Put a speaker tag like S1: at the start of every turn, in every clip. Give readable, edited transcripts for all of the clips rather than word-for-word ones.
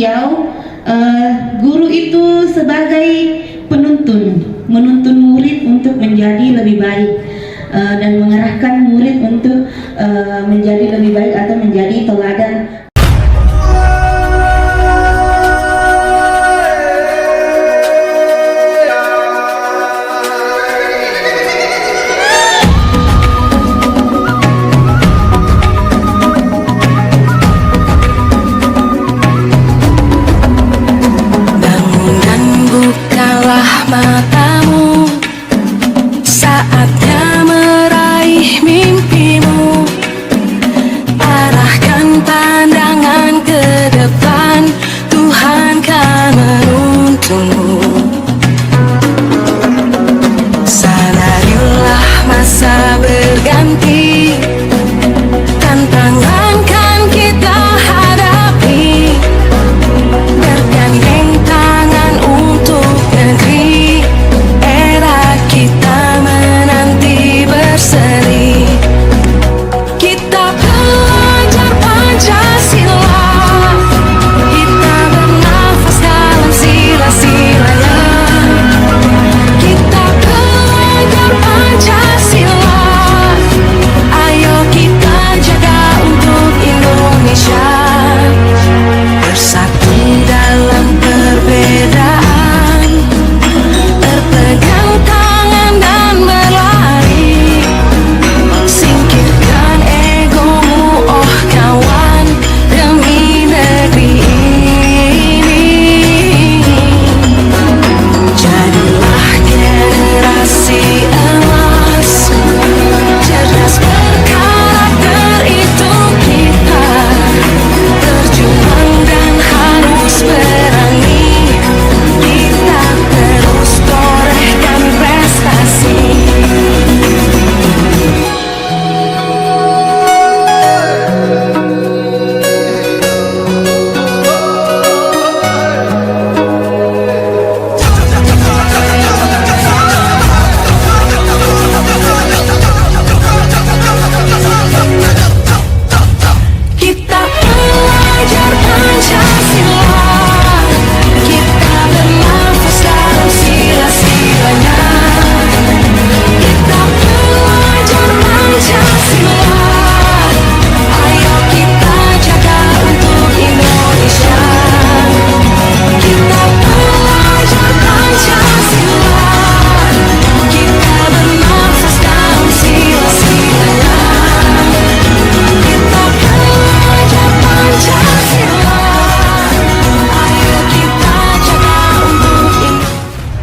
S1: beliau, guru itu sebagai menuntun murid untuk menjadi lebih baik, dan mengarahkan murid untuk menjadi lebih baik atau menjadi teladan.
S2: Matamu, saatnya meraih mimpimu. Arahkan pandangan ke depan, Tuhan kan menuntunmu. Sadarilah masa berganti, tantangan kan kita hadapi. Bergandeng tangan untuk negeri, era kita menanti berseri. Kita belajar Pancasila, kita bernafas dalam sila-silanya. Kita belajar Pancasila, ayo kita jaga untuk Indonesia. Bersatu dalam perbedaan, berpegang tangan dan berlari. Singkirkan egomu, oh kawan, demi negeri ini. Jadilah generasi emas, cerdas berkarakter itu kita. Berjuang dan harus berani, kita terus torehkan prestasi. Kita belajar Pancasila, kita bernafas dalam sila-silanya. Kita belajar Pancasila, ayo kita jaga untuk Indonesia. Kita belajar Pancasila, kita bernafas dalam sila-silanya. Kita belajar Pancasila, ayo kita jaga untuk Indonesia.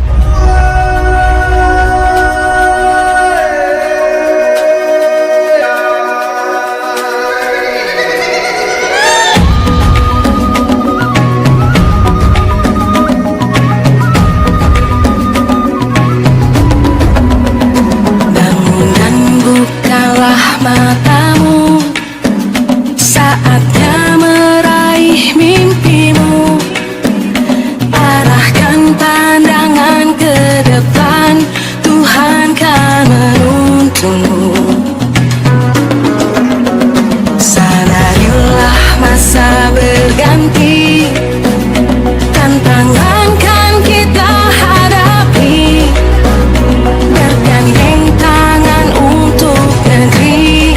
S2: Bangun dan bukalah matamu, saatnya meraih mimpimu. Arahkan pandangan ke depan, Tuhan kan menuntunmu. Sadarilah masa berganti, tantangan kan kita hadapi. Bergandeng tangan untuk negeri,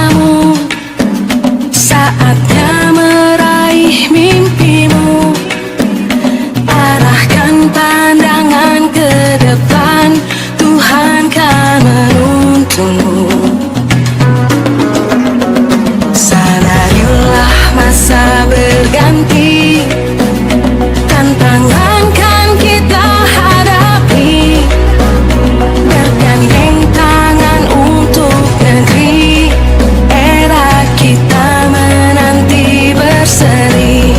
S2: bersamamu. Saatnya meraih mimpimu. Arahkan pandangan ke depan, Tuhan kan menuntunmu. Sadarilah masa berganti, tantangan kan kita hadapi. Bergandeng tangan untuk negeri, era kita menanti berseri.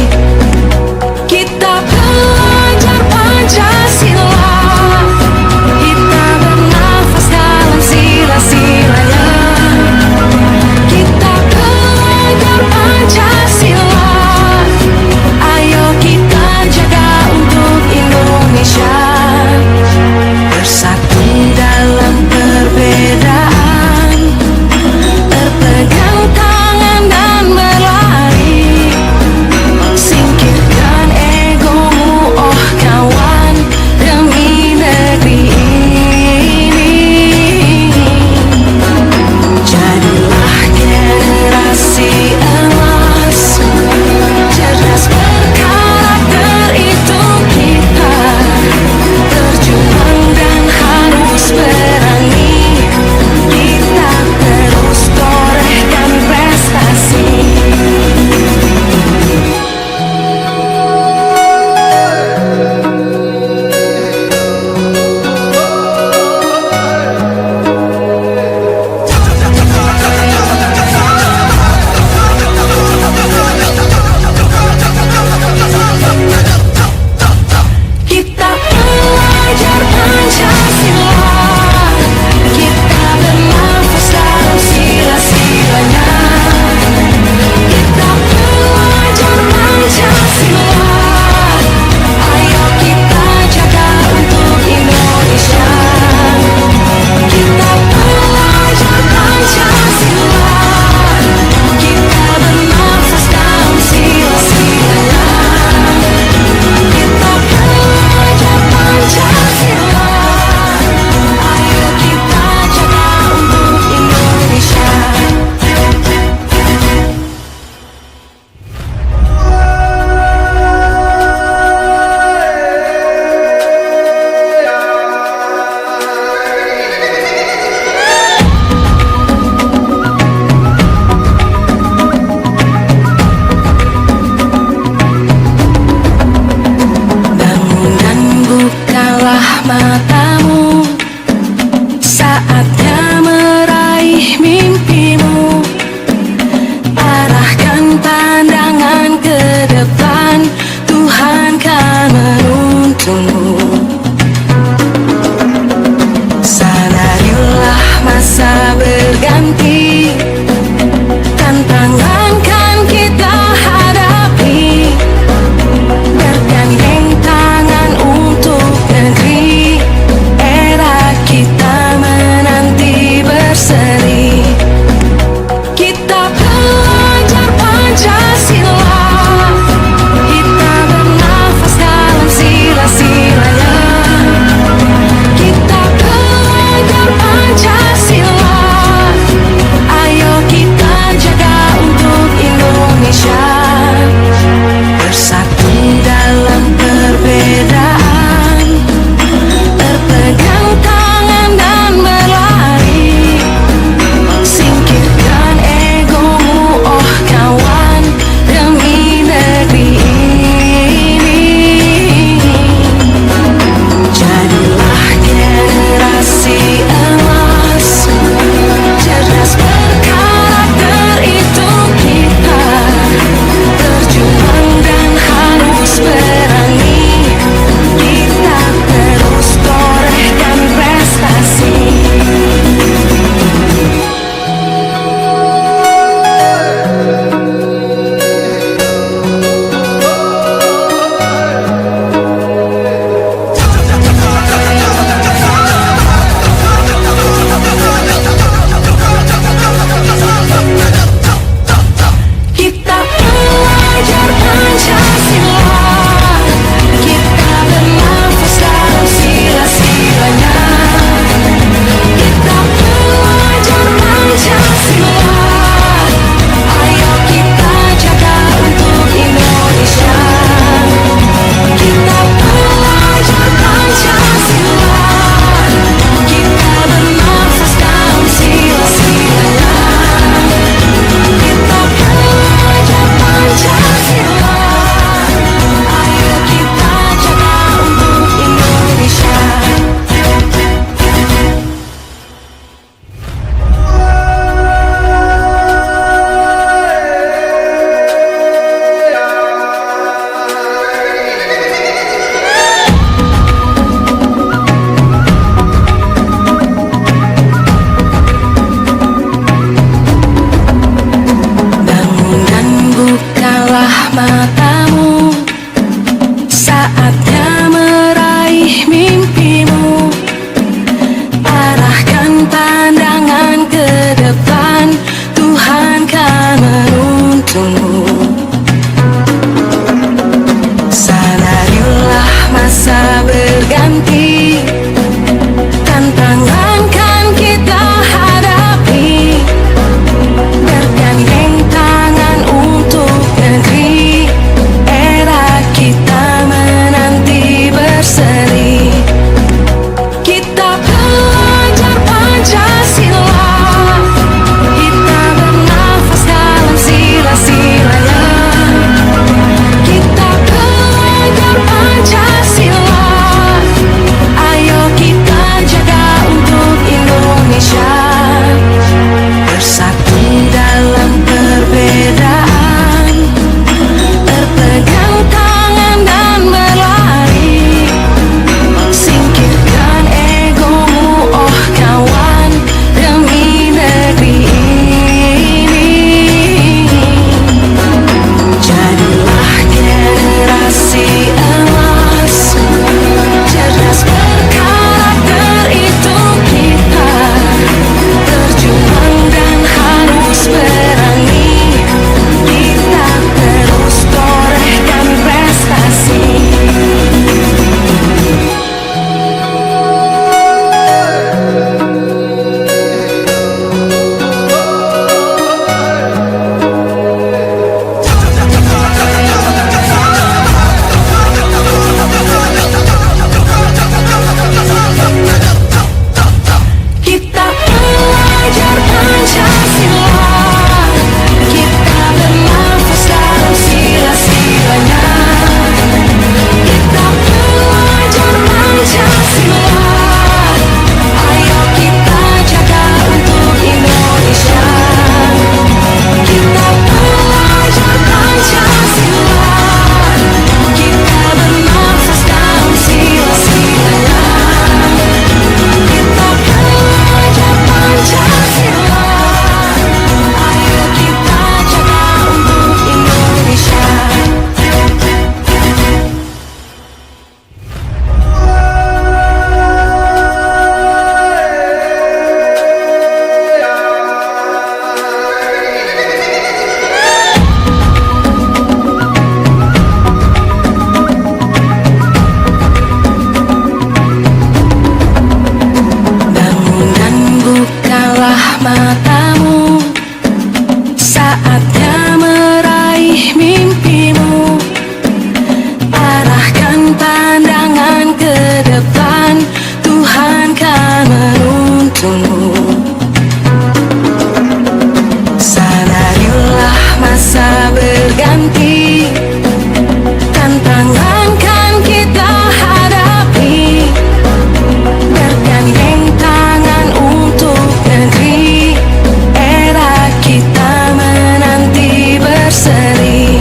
S2: berseri.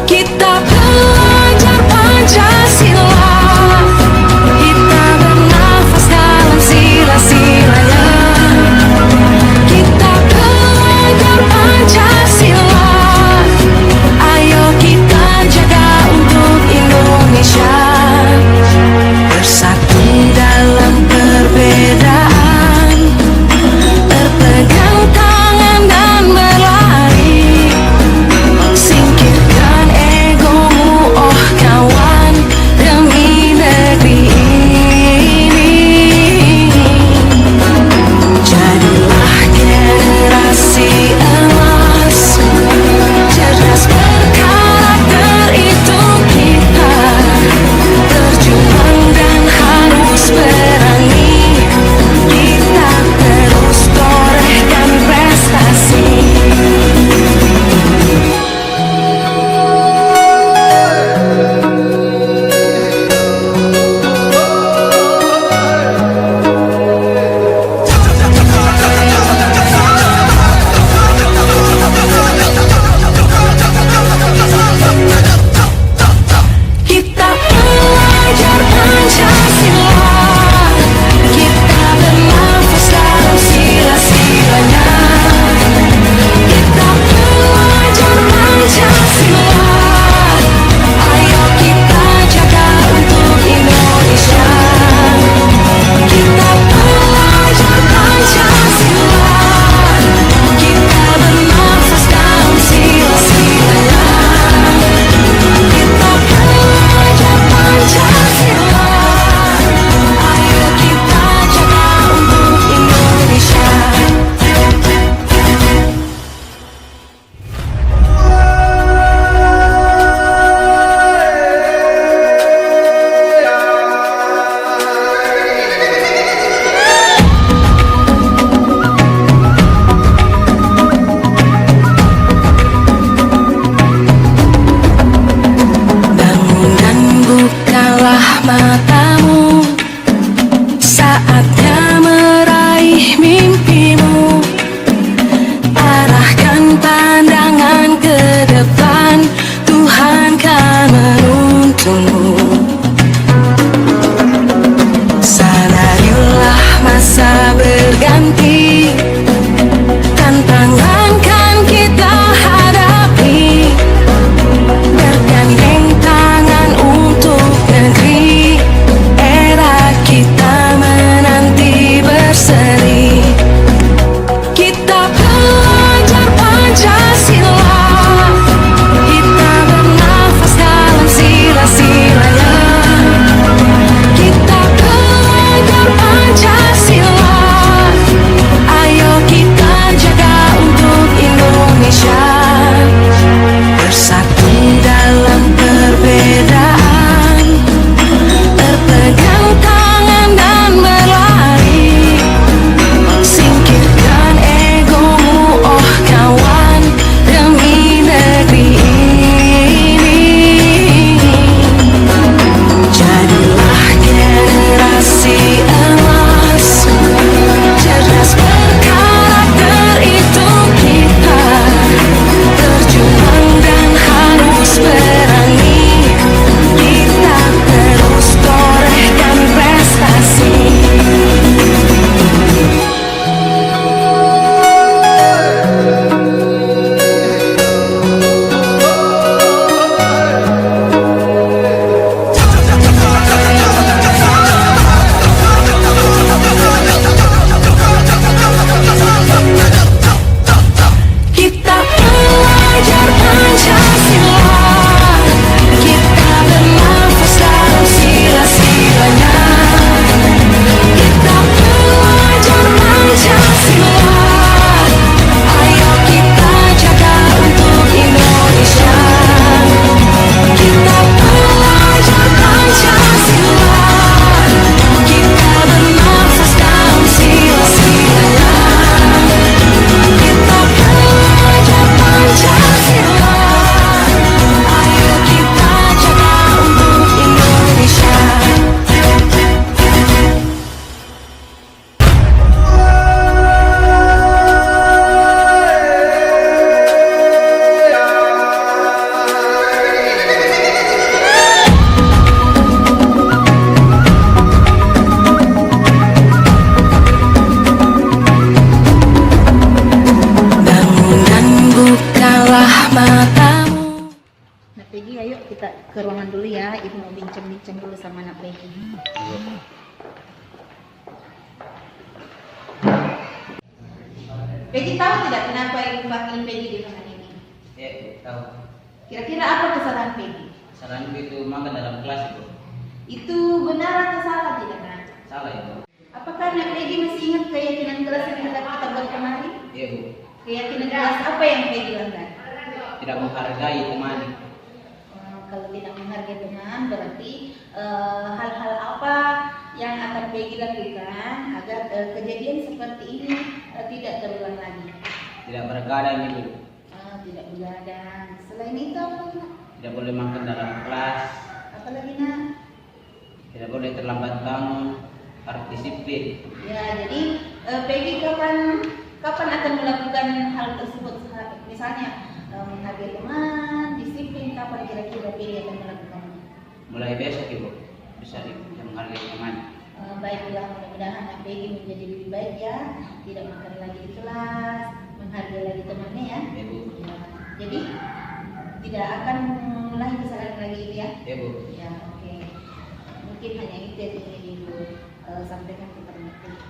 S2: Kita belajar Pancasila, kita bernafas dalam sila-silanya. Kita belajar Pancasila, ayo kita jaga untuk Indonesia. Bersatu dalam perbedaan, berpegang tangan dan berlari. Singkirkan egomu, oh kawan, demi negeri ini. Jadilah generasi emas, cerdas berkarakter itu kita. Berjuang dan harus berani, kita terus torehkan prestasi. Kita belajar Pancasila, kita bernafas dalam sila-silanya. Kita belajar Pancasila, ayo kita jaga untuk Indonesia. Kita belajar Pancasila, kita bernafas dalam sila-silanya. Kita belajar Pancasila, ayo kita jaga untuk Indonesia. Bangun dan bukalah matamu, saatnya meraih mimpimu. Arahkan pandangan ke depan, Tuhan kan menuntunmu. Sadarilah masa berganti, tantangan kan kita hadapi. Bergandeng tangan untuk negeri, era kita menanti berseri. Kita belajar Pancasila,
S1: kita ke ruangan dulu ya. Ibu mau bincang-bincang dulu sama anak Peggy. Peggy tahu tidak kenapa ibu panggil Peggy di ruangan ini?
S3: Ya, tahu.
S1: Kira-kira apa kesalahan Peggy?
S3: Kesalahan itu makan dalam kelas itu.
S1: Itu benar atau salah tidak kan?
S3: Salah itu.
S1: Apakah anak Peggy masih ingat keyakinan keras yang hendak kita buat kemarin?
S3: Iya, Bu.
S1: Keyakinan keras apa yang Peggy langgar?
S3: Tidak menghargai teman.
S1: Kalau tidak menghargai teman berarti hal-hal apa yang akan Peggy lakukan agar kejadian seperti ini tidak terulang lagi?
S3: Tidak bergadang, Ibu.
S1: Tidak begadang. Selain itu apa lagi, Nak?
S3: Tidak boleh makan dalam kelas.
S1: Apa lagi, Nak?
S3: Tidak boleh terlambat bangun. Harus disiplin.
S1: Ya, jadi Peggy kapan akan melakukan hal tersebut? Misalnya menghargai teman, disiplin, kapan kira-kira Peggy akan melakukannya?
S3: Mulai besok, Ibu. Bisa menghargai teman.
S1: Baiklah, mudah-mudahan anak Peggy menjadi lebih baik ya, tidak makan lagi di kelas, menghargai lagi temannya ya.
S3: Ya, Bu.
S1: Ya, jadi tidak akan mengulangi kesalahan lagi itu ya.
S3: Ya, Bu.
S1: Ya, oke. Mungkin hanya itu yang ingin ibu sampaikan kepada Peggy.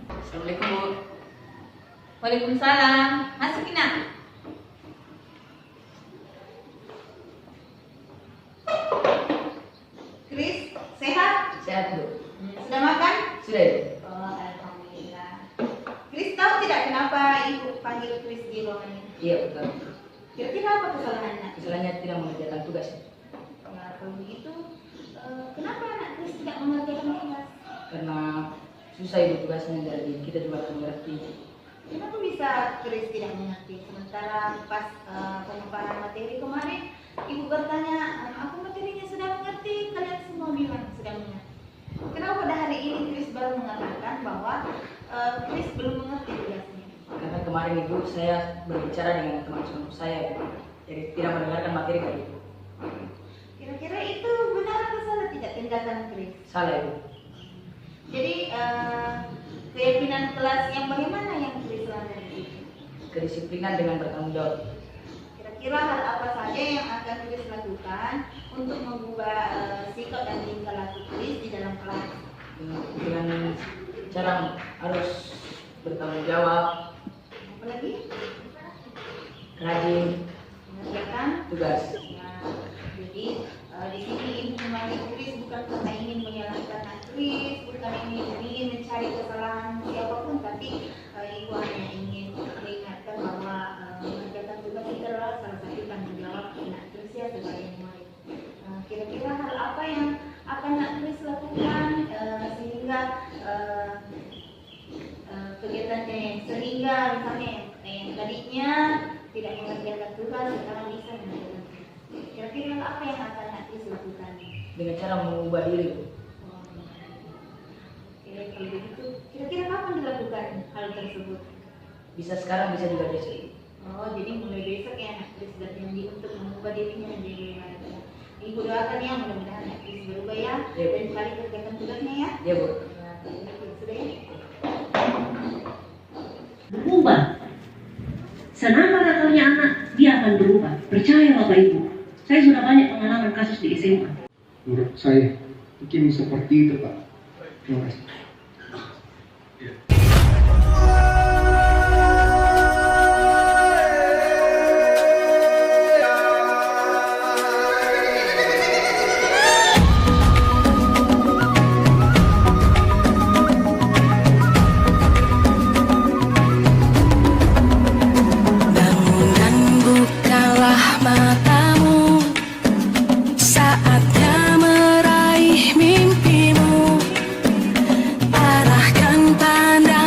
S3: Assalamualaikum, Bu.
S1: Waalaikumsalam. Masuk Ina. Chris, sehat?
S4: Sehat, Bu.
S1: Sudah makan?
S4: Sudah, Ibu.
S1: Oh, alhamdulillah. Chris tahu tidak kenapa ibu panggil Chris di ruangan ini?
S4: Iya, betul.
S1: Kira-kira apa kesalahannya?
S4: Kesalahannya tidak mengerjakan tugas.
S1: Ya, kalau begitu, kenapa anak Chris tidak mengerjakan tugas?
S4: Karena susah Ibu tugasnya dari kita juga tidak mengerti.
S1: Kenapa bisa Chris tidak mengerti? Sementara pas pemaparan materi kemarin, ibu bertanya, aku materinya sudah mengerti, kalian semua bilang sudah mengerti. Kenapa pada hari ini Chris baru mengatakan bahwa Chris belum mengerti tugasnya?
S4: Karena kemarin Ibu saya berbicara dengan teman-teman saya, Ibu. Jadi tidak mendengarkan materi dari Ibu.
S1: Kira-kira itu benar atau salah tidak tindakan Chris?
S4: Salah, Ibu.
S1: Jadi keyakinan kelas yang bagaimana yang Chris langgar itu?
S4: Kedisiplinan dengan bertanggung jawab.
S1: Kira-kira hal apa saja yang akan Chris lakukan untuk mengubah sikap dan tingkah laku Chris di dalam kelas?
S4: Dengan cara harus bertanggung jawab,
S1: Apalagi
S4: rajin,
S1: mengerjakan
S4: tugas.
S1: Nah, jadi di sini ibu memanggil Chris bukan karena ingin menyalahkan Chris, bukan ingin mencari kesalahan siapapun, tapi ibu hanya ingin mengingatkan bahwa mengerjakan tugas itu adalah salah satu tanggung jawab anak Chris ya sebagai murid. Kira-kira hal apa yang akan anak Chris lakukan sehingga kegiatannya sehingga misalnya yang tadinya tidak mengerjakan tugas sekarang bisa mengerjakan tugas. Kira-kira apa yang akan Chris lakukan?
S4: Dengan cara mengubah diri, Ibu.
S1: Oke, kalau begitu, kira-kira kapan dilakukan hal tersebut?
S4: Bisa sekarang, bisa juga besok, Ibu.
S1: Oh, jadi mulai besok ya anak Chris berjanji untuk mengubah dirinya menjadi lebih baik. Ibu doakan ya, mudah-mudahan anak Chris berubah ya,
S4: Ya, Bu.
S1: dan kali kerjakan tugasnya ya.
S4: Ya, Bu.
S1: Sudah ya.
S5: Berubah. Senang pada kalinya anak, dia akan berubah. Percaya Bapak Ibu. Saya sudah banyak pengalaman kasus di SMA.
S6: Menurut saya mungkin seperti itu, Pak. Terima kasih.
S2: Bangun dan bukalah matamu, saatnya meraih mimpimu. Arahkan pandang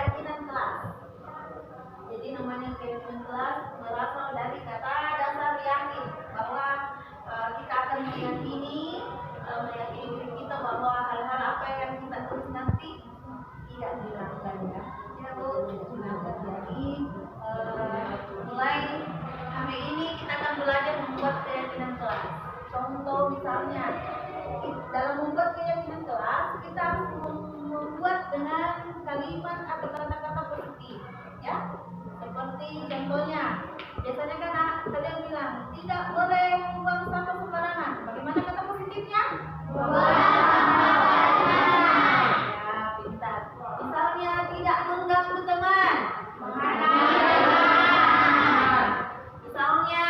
S1: keyakinan kelas. Jadi namanya keyakinan kelas berasal dari kata dasar yakin bahwa kita akan meyakini diri kita bahwa hal-hal apa yang kita tulis nanti tidak dilanggar ya. Ya Bu, dilanggar. Jadi mulai hari ini kita akan belajar membuat keyakinan kelas. Contoh misalnya dalam membuat keyakinan kelas kita harus membuat dengan kalimat atau kata-kata positif ya. Seperti contohnya biasanya kan kalian bilang tidak boleh membuang sampah sembarangan. Bagaimana kata positifnya? Ya, pintar. Misalnya tidak mengganggu teman. Misalnya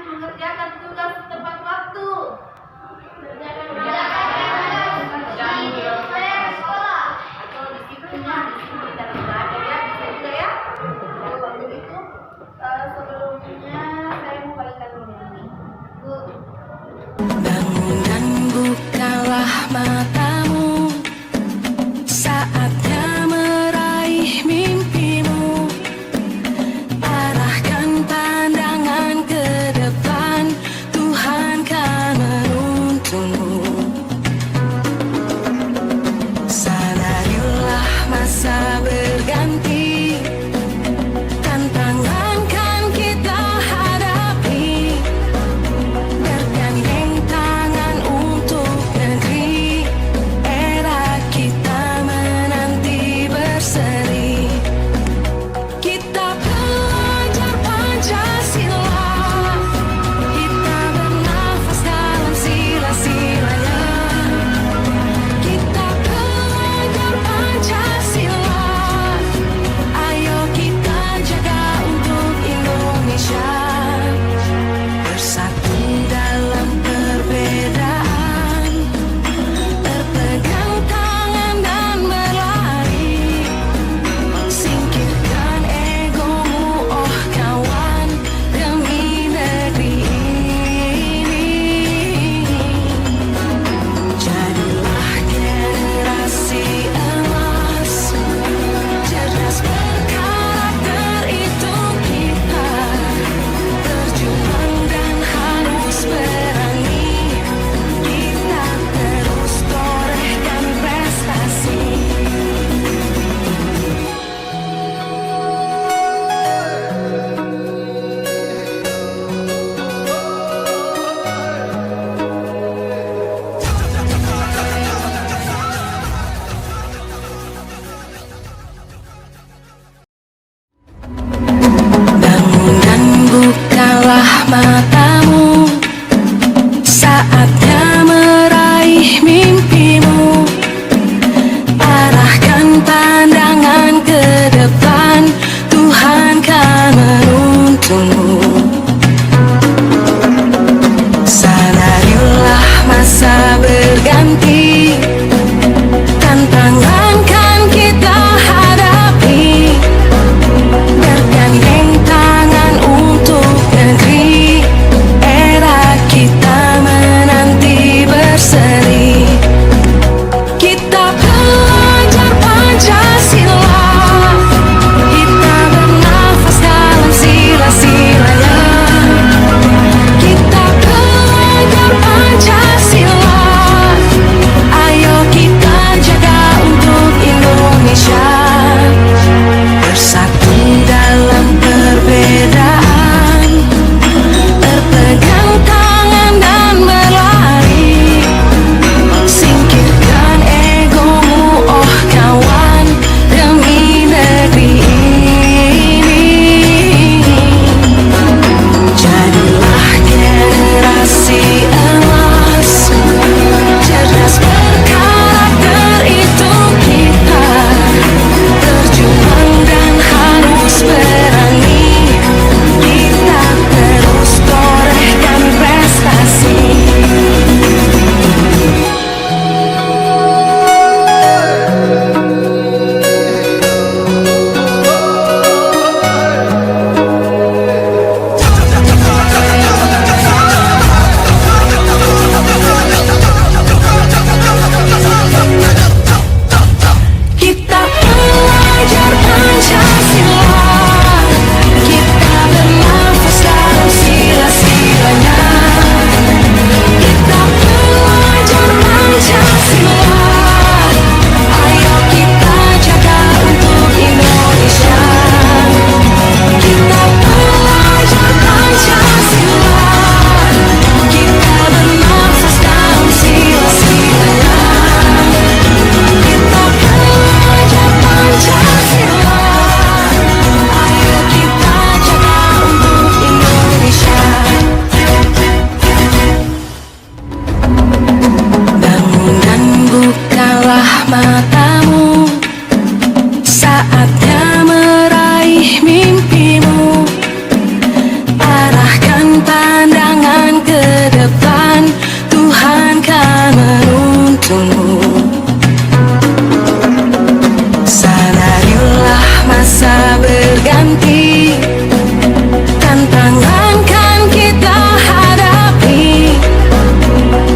S1: mengerjakan tugas tepat waktu. Atau disiplinnya, disiplin dalam belajar ya, bisa juga ya. Kalau begitu sebelumnya saya mau bacakan dulu ini. Bu.
S2: Bangun dan bukalah matamu, saatnya meraih mimpi. Saatnya meraih mimpimu, arahkan pandangan ke depan, Tuhan kan menuntunmu. Sadarilah masa berganti, tantangan kan kita hadapi,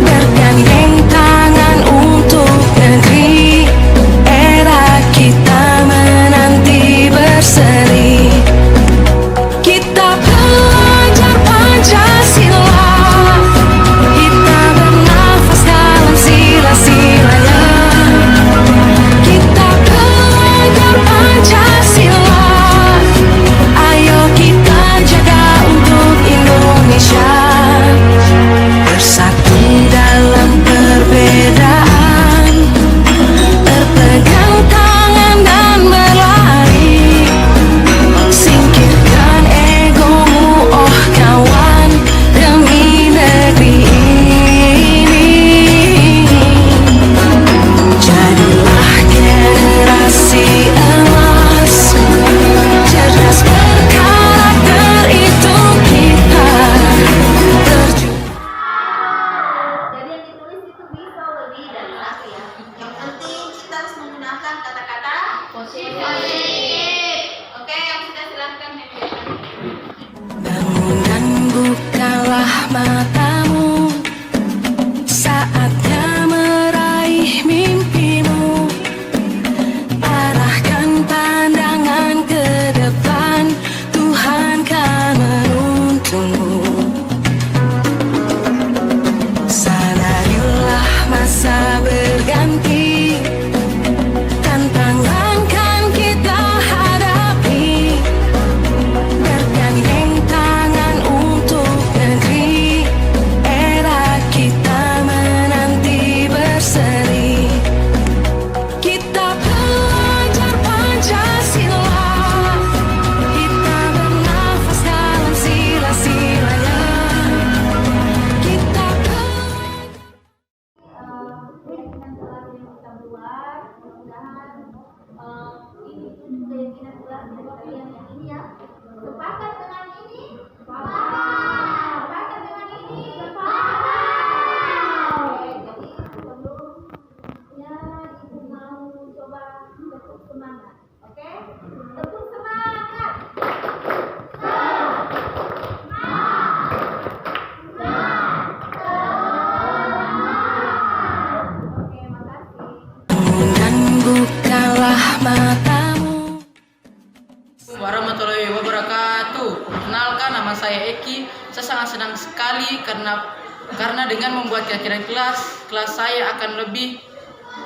S2: bergandeng tangan untuk negeri, era kita menanti berseri. Kita belajar Pancasila, kita bernafas dalam sila-silanya. Kita belajar Pancasila, ayo kita jaga untuk Indonesia. Bersatu dalam perbedaan, berpegang tangan dan berlari. Singkirkan egomu, oh kawan, demi negeri ini. Jadilah generasi emas, cerdas berkarakter, itu kita terjun.
S1: Jadi yang ditulis itu bisa lebih dari satu ya. Yang penting kita harus menggunakan kata-kata positif. Oke, yang sudah silahkan menunjukkan.
S2: Bangun dan bukalah matamu, saatnya meraih mimpimu, arahkan pandangan ke depan, Tuhan kan menuntunmu. Sadarilah masa berganti, tantangan kan kita hadapi, bergandeng tangan untuk negeri, era kita menanti berseri. Kita belajar Pancasila, kita bernafas dalam sila-silanya. Kita
S1: Keyakinan kelas yang kita buat, mudah-mudahan ini keyakinan kelas dari kalian yang ini ya. Sepakat dengan ini? Sepakat. Sepakat dengan ini? Sepakat. Oke, jadi sebelumnya ibu mau coba tepuk semangat. Oke? Tepuk semangat. Oke, makasih.
S2: dan bukalah matamu.
S4: Warahmatullahi wabarakatuh. Perkenalkan, nama saya Eki. Saya sangat senang sekali karena dengan membuat keyakinan kelas saya akan lebih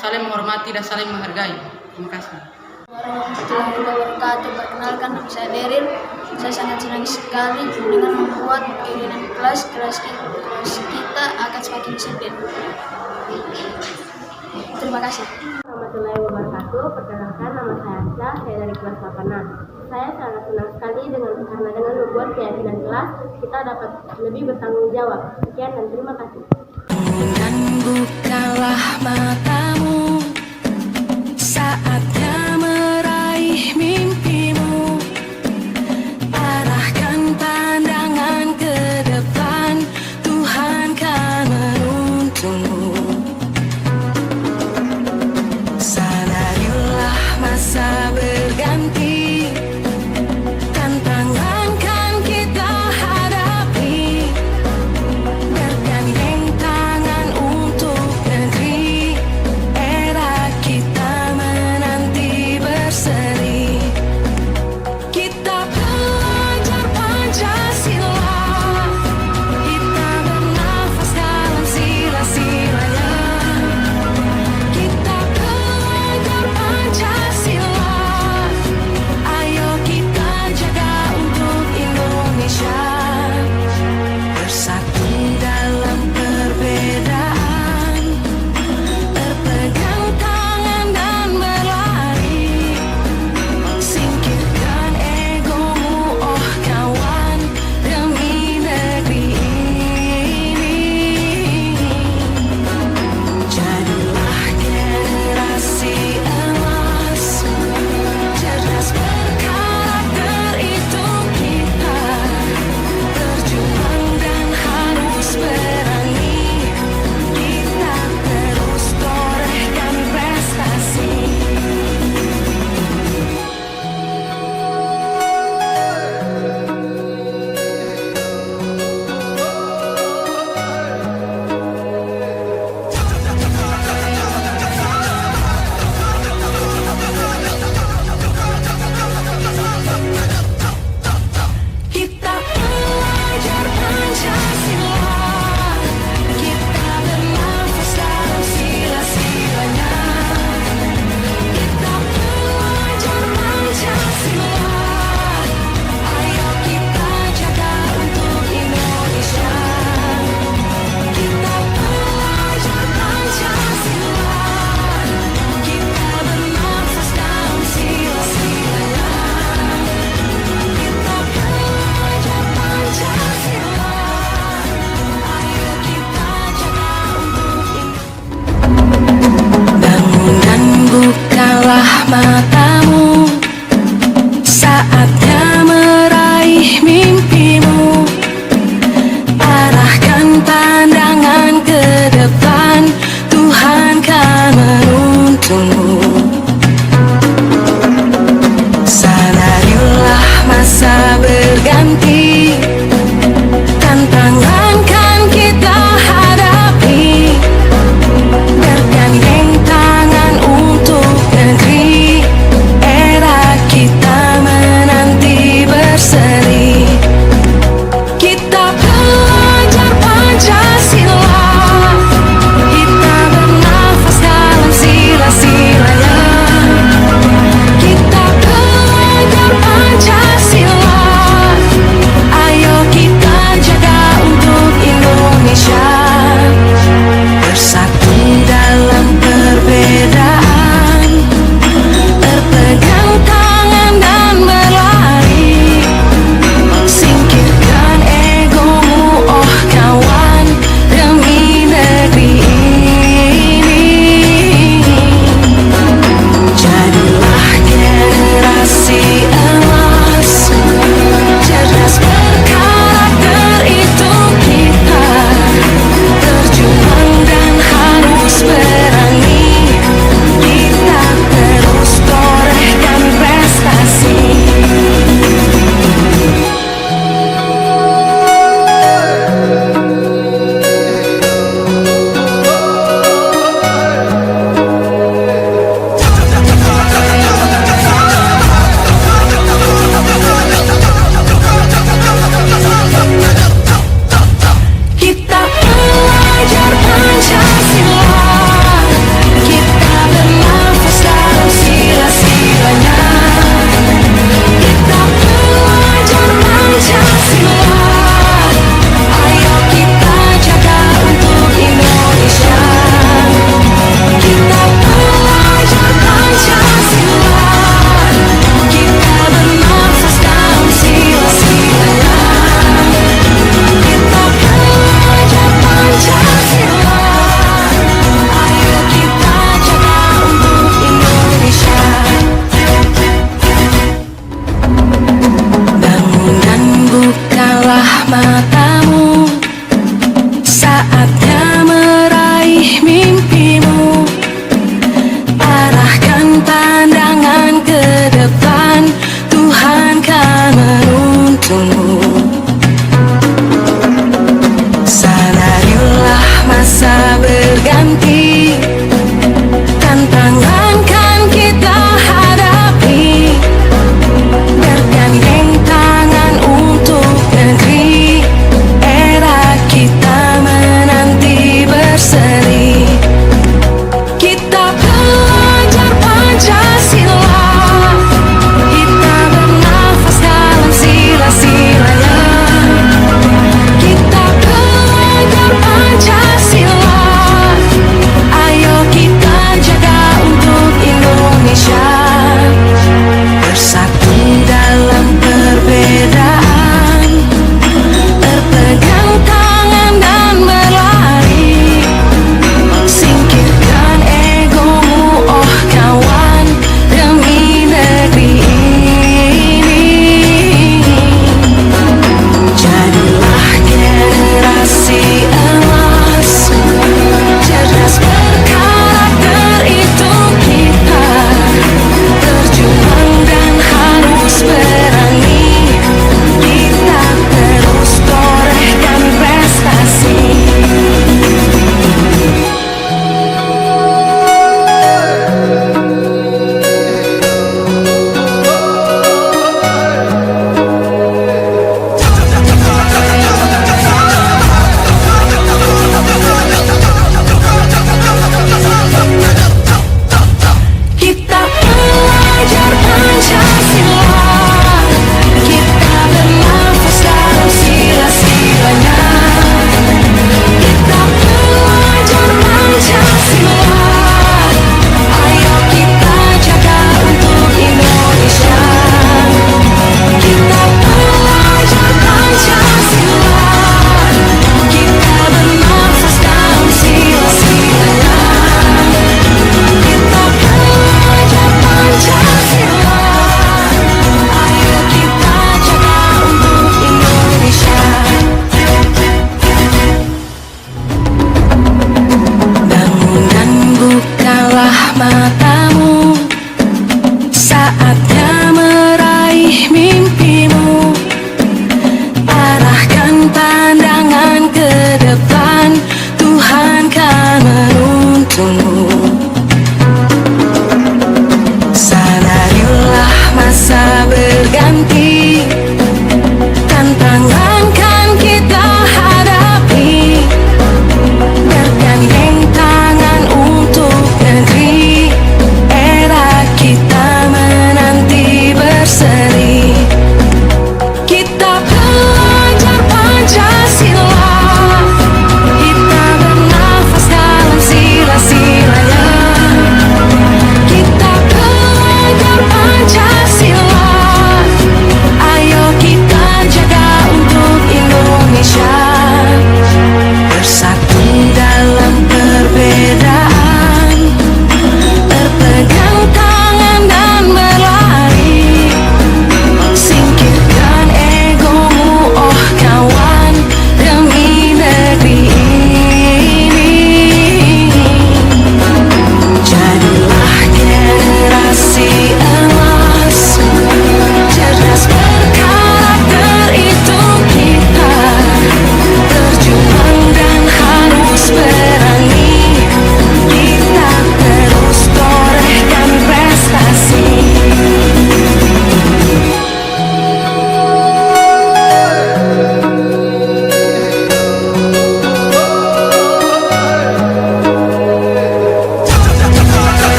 S4: saling menghormati dan saling menghargai. Terima kasih.
S7: Warahmatullahi wabarakatuh. Perkenalkan, nama saya Deril. Saya sangat senang sekali dengan membuat keyakinan kelas kita akan semakin disiplin. Terima kasih.
S8: Warahmatullahi wabarakatuh. Perkenalkan, nama saya Asya, saya dari kelas 8A. Saya sangat senang sekali karena dengan membuat keyakinan kelas kita dapat lebih bertanggung jawab. Sekian dan terima kasih.
S2: Dan bukalah matamu, saatnya meraih mimpimu, arahkan pandangan ke depan, Tuhan kan menuntunmu. Sadarilah masa berganti, tantangan kan kita hadapi, bergandeng tangan untuk negeri, saat